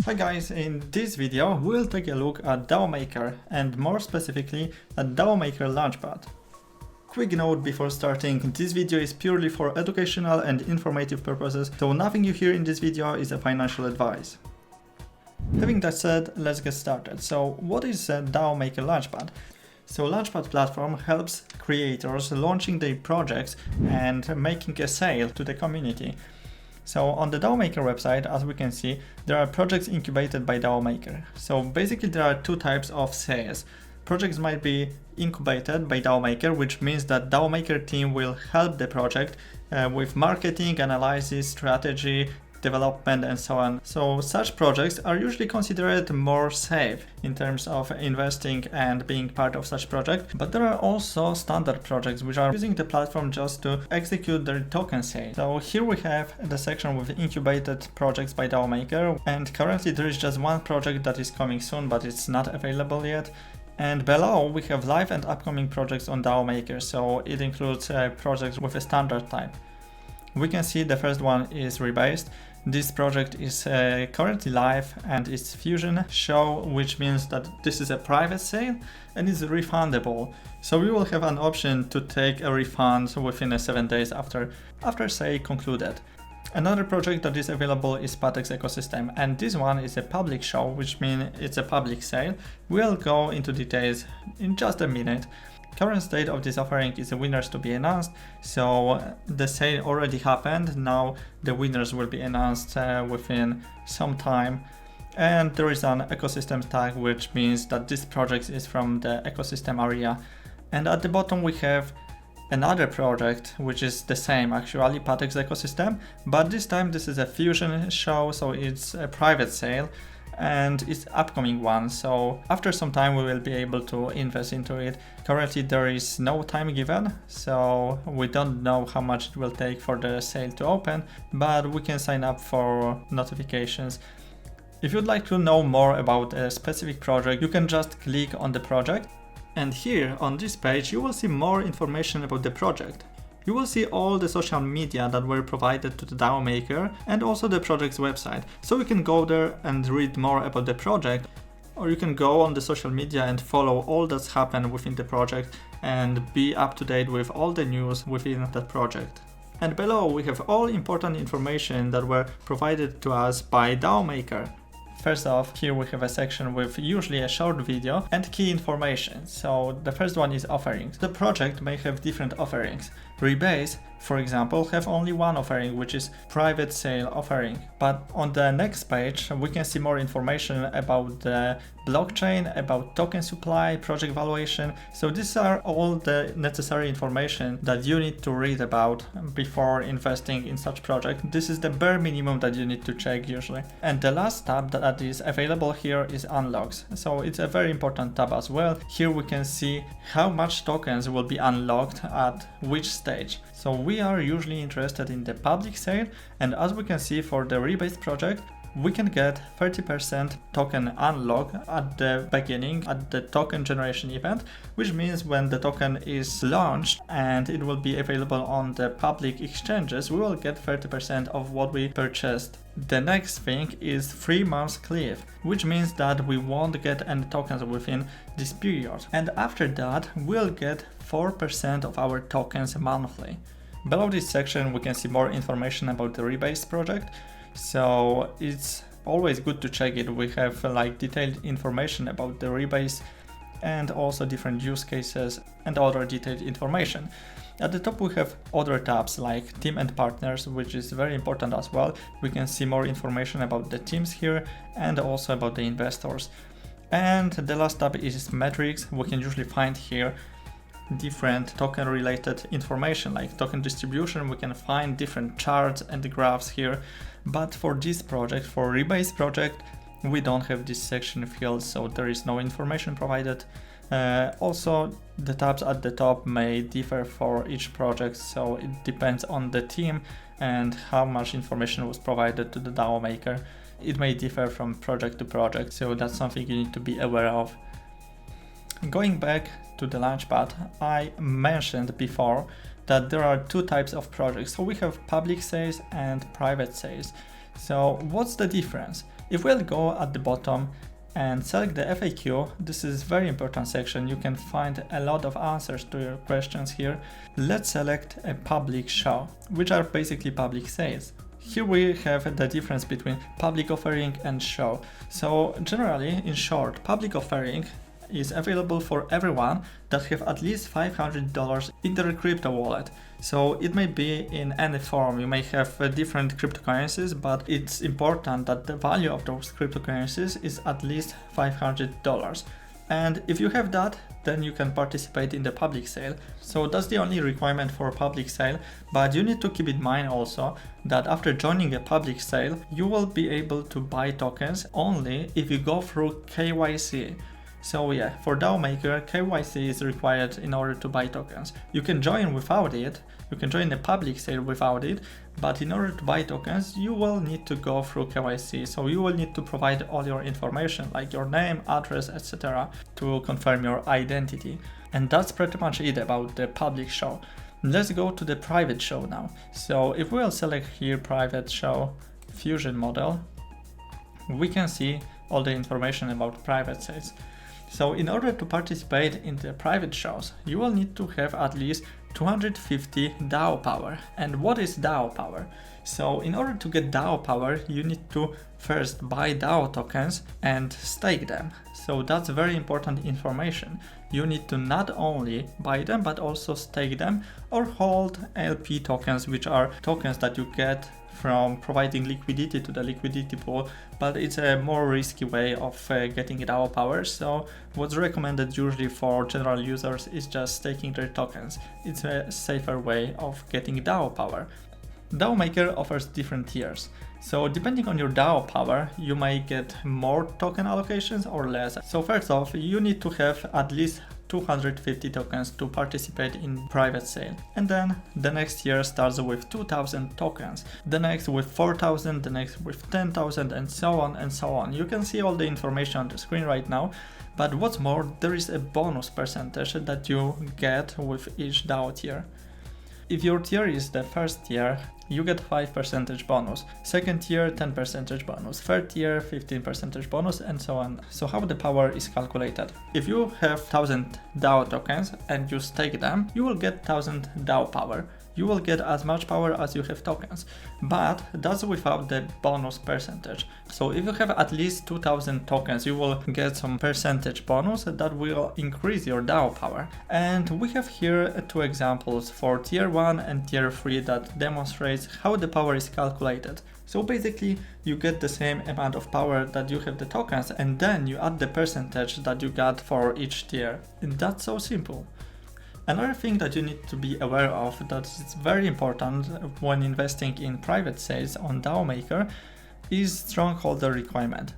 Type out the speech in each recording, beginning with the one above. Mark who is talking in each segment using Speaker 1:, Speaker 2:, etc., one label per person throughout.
Speaker 1: Hi guys, in this video we'll take a look at DAO Maker and more specifically at DAO Maker Launchpad. Quick note before starting, this video is purely for educational and informative purposes, so nothing you hear in this video is a financial advice. Having that said, let's get started. So what is DAO Maker Launchpad? So Launchpad platform helps creators launching their projects and making a sale to the community. So on the DAO Maker website, as we can see, there are projects incubated by DAO Maker. So basically there are two types of sales. Projects might be incubated by DAO Maker, which means that DAO Maker team will help the project with marketing, analysis, strategy, development and so on. So such projects are usually considered more safe in terms of investing and being part of such project. But there are also standard projects which are using the platform just to execute their token sale. So here we have the section with incubated projects by DAO Maker, and currently there is just one project that is coming soon, but it's not available yet. And below we have live and upcoming projects on DAO Maker, so it includes projects with a standard type. We can see the first one is rebased. This project is currently live and it's Fusion Show, which means that this is a private sale and is refundable. So we will have an option to take a refund within 7 days after sale concluded. Another project that is available is Patex ecosystem, and this one is a public show, which means it's a public sale. We'll go into details in just a minute. Current state of this offering is the winners to be announced, so the sale already happened. Now the winners will be announced within some time, and there is an ecosystem tag, which means that this project is from the ecosystem area. And at the bottom we have another project which is the same, actually Patex ecosystem, but this time this is a Fusion show, so it's a private sale and it's upcoming one. So after some time we will be able to invest into it. Currently there is no time given, so we don't know how much it will take for the sale to open, but we can sign up for notifications. If you'd like to know more about a specific project, you can just click on the project, and here on this page you will see more information about the project. You will see all the social media that were provided to the DAO Maker and also the project's website. So you can go there and read more about the project, or you can go on the social media and follow all that's happened within the project and be up to date with all the news within that project. And below we have all important information that were provided to us by DAO Maker. First off, here we have a section with usually a short video and key information. So the first one is offerings. The project may have different offerings. Rebase, for example, have only one offering, which is private sale offering. But on the next page, we can see more information about the blockchain, about token supply, project valuation. So these are all the necessary information that you need to read about before investing in such project. This is the bare minimum that you need to check usually. And the last tab that is available here is unlocks. So it's a very important tab as well. Here we can see how much tokens will be unlocked at which stage. So we are usually interested in the public sale, and as we can see for the rebased project, we can get 30% token unlock at the beginning, at the token generation event, which means when the token is launched and it will be available on the public exchanges, we will get 30% of what we purchased. The next thing is 3 months cliff, which means that we won't get any tokens within this period. And after that, we'll get 4% of our tokens monthly. Below this section, we can see more information about the rebase project. So it's always good to check it. We have like detailed information about the rebase and also different use cases and other detailed information. At the top we have other tabs like team and partners, which is very important as well. We can see more information about the teams here and also about the investors. And the last tab is metrics. We can usually find here different token related information like token distribution. We can find different charts and graphs here, but for this project, for rebase project, we don't have this section filled, so there is no information provided. Also the tabs at the top may differ for each project, so it depends on the team and how much information was provided to the DAO Maker. It may differ from project to project, so that's something you need to be aware of. Going back to the Launchpad, I mentioned before that there are two types of projects. So we have public sales and private sales. So what's the difference? If we'll go at the bottom and select the FAQ, this is very important section. You can find a lot of answers to your questions here. Let's select a public show, which are basically public sales. Here we have the difference between public offering and show. So generally, in short, public offering is available for everyone that have at least $500 in their crypto wallet. So it may be in any form. You may have different cryptocurrencies, but it's important that the value of those cryptocurrencies is at least $500. And if you have that, then you can participate in the public sale. So that's the only requirement for a public sale, but you need to keep in mind also that after joining a public sale, you will be able to buy tokens only if you go through KYC. So yeah, for DAO Maker, KYC is required in order to buy tokens. You can join without it, you can join the public sale without it, but in order to buy tokens, you will need to go through KYC. So you will need to provide all your information, like your name, address, etc., to confirm your identity. And that's pretty much it about the public show. Let's go to the private show now. So if we'll select here private show fusion model, we can see all the information about private sales. So in order to participate in the private shows, you will need to have at least 250 DAO power. And what is DAO power? So in order to get DAO power, you need to first buy DAO tokens and stake them. So that's very important information. You need to not only buy them, but also stake them or hold LP tokens, which are tokens that you get from providing liquidity to the liquidity pool, but it's a more risky way of getting DAO power. So what's recommended usually for general users is just staking their tokens. It's a safer way of getting DAO power. DAO Maker offers different tiers. So depending on your DAO power, you may get more token allocations or less. So first off, you need to have at least 250 tokens to participate in private sale. And then the next year starts with 2000 tokens, the next with 4000, the next with 10,000, and so on and so on. You can see all the information on the screen right now, but what's more, there is a bonus percentage that you get with each DAO tier. If your tier is the first tier, you get 5% bonus, second tier 10% bonus, third tier 15% bonus, and so on. So how the power is calculated? If you have 1000 DAO tokens and you stake them, you will get 1000 DAO power. You will get as much power as you have tokens, but that's without the bonus percentage. So if you have at least 2000 tokens, you will get some percentage bonus that will increase your DAO power. And we have here two examples for tier 1 and tier 3 that demonstrates how the power is calculated. So basically you get the same amount of power that you have the tokens, and then you add the percentage that you got for each tier. And that's so simple. Another thing that you need to be aware of that is very important when investing in private sales on DAO Maker is strongholder requirement.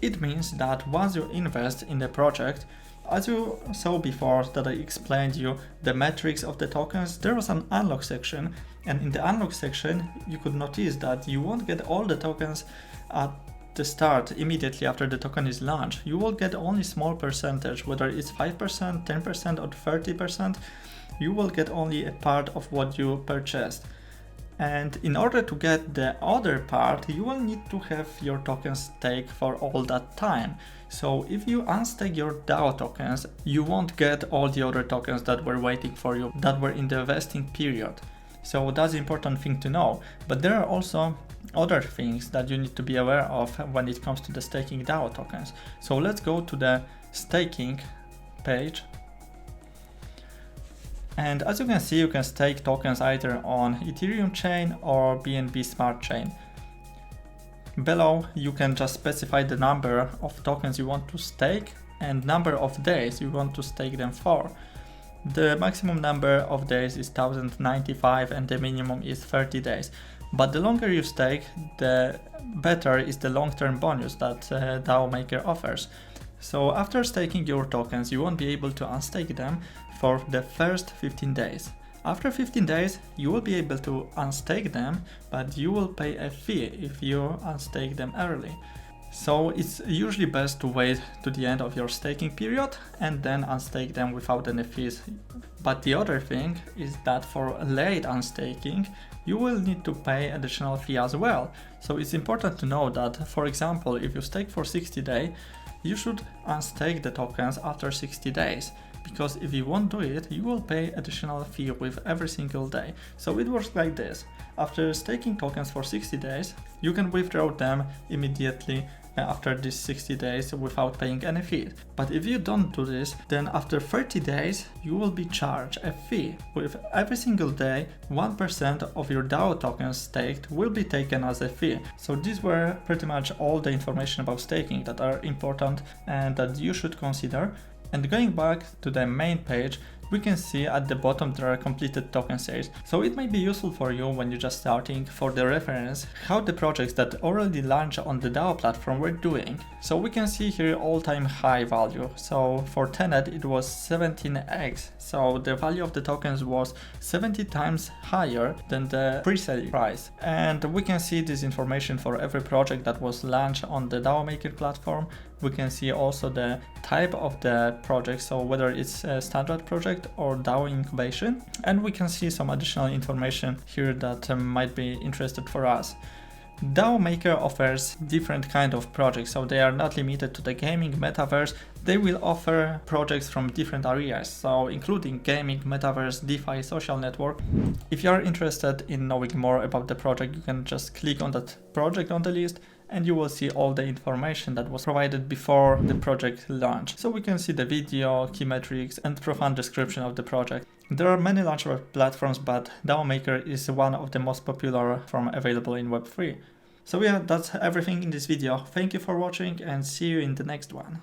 Speaker 1: It means that once you invest in the project, as you saw before that I explained you the metrics of the tokens, there was an unlock section, and in the unlock section you could notice that you won't get all the tokens at the start immediately after the token is launched. You will get only small percentage, whether it's 5%, 10% or 30%, you will get only a part of what you purchased. And in order to get the other part, you will need to have your tokens staked for all that time. So if you unstake your DAO tokens, you won't get all the other tokens that were waiting for you, that were in the vesting period. So that's an important thing to know. But there are also other things that you need to be aware of when it comes to the staking DAO tokens. So let's go to the staking page. And as you can see, you can stake tokens either on Ethereum chain or BNB Smart Chain. Below, you can just specify the number of tokens you want to stake and number of days you want to stake them for. The maximum number of days is 1095 and the minimum is 30 days. But the longer you stake, the better is the long-term bonus that DAO Maker offers. So after staking your tokens, you won't be able to unstake them for the first 15 days. After 15 days, you will be able to unstake them, but you will pay a fee if you unstake them early. So it's usually best to wait to the end of your staking period and then unstake them without any fees. But the other thing is that for late unstaking, you will need to pay additional fee as well. So it's important to know that, for example, if you stake for 60 days, you should unstake the tokens after 60 days. Because if you won't do it, you will pay additional fee with every single day. So it works like this. After staking tokens for 60 days, you can withdraw them immediately after these 60 days without paying any fee. But if you don't do this, then after 30 days, you will be charged a fee. With every single day, 1% of your DAO tokens staked will be taken as a fee. So these were pretty much all the information about staking that are important and that you should consider. And going back to the main page, we can see at the bottom there are completed token sales. So it might be useful for you when you're just starting for the reference how the projects that already launched on the DAO platform were doing. So we can see here all-time high value. So for Tenet it was 17x. So the value of the tokens was 70 times higher than the pre-sale price. And we can see this information for every project that was launched on the DAO Maker platform. We can see also the type of the project, so whether it's a standard project or DAO incubation. And we can see some additional information here that might be interested for us. DAO Maker offers different kind of projects, so they are not limited to the gaming metaverse. They will offer projects from different areas, so including gaming, metaverse, DeFi, social network. If you are interested in knowing more about the project, you can just click on that project on the list and you will see all the information that was provided before the project launch. So we can see the video, key metrics, and profound description of the project. There are many launchpad platforms, but DAO Maker is one of the most popular from available in Web3. So yeah, that's everything in this video. Thank you for watching and see you in the next one.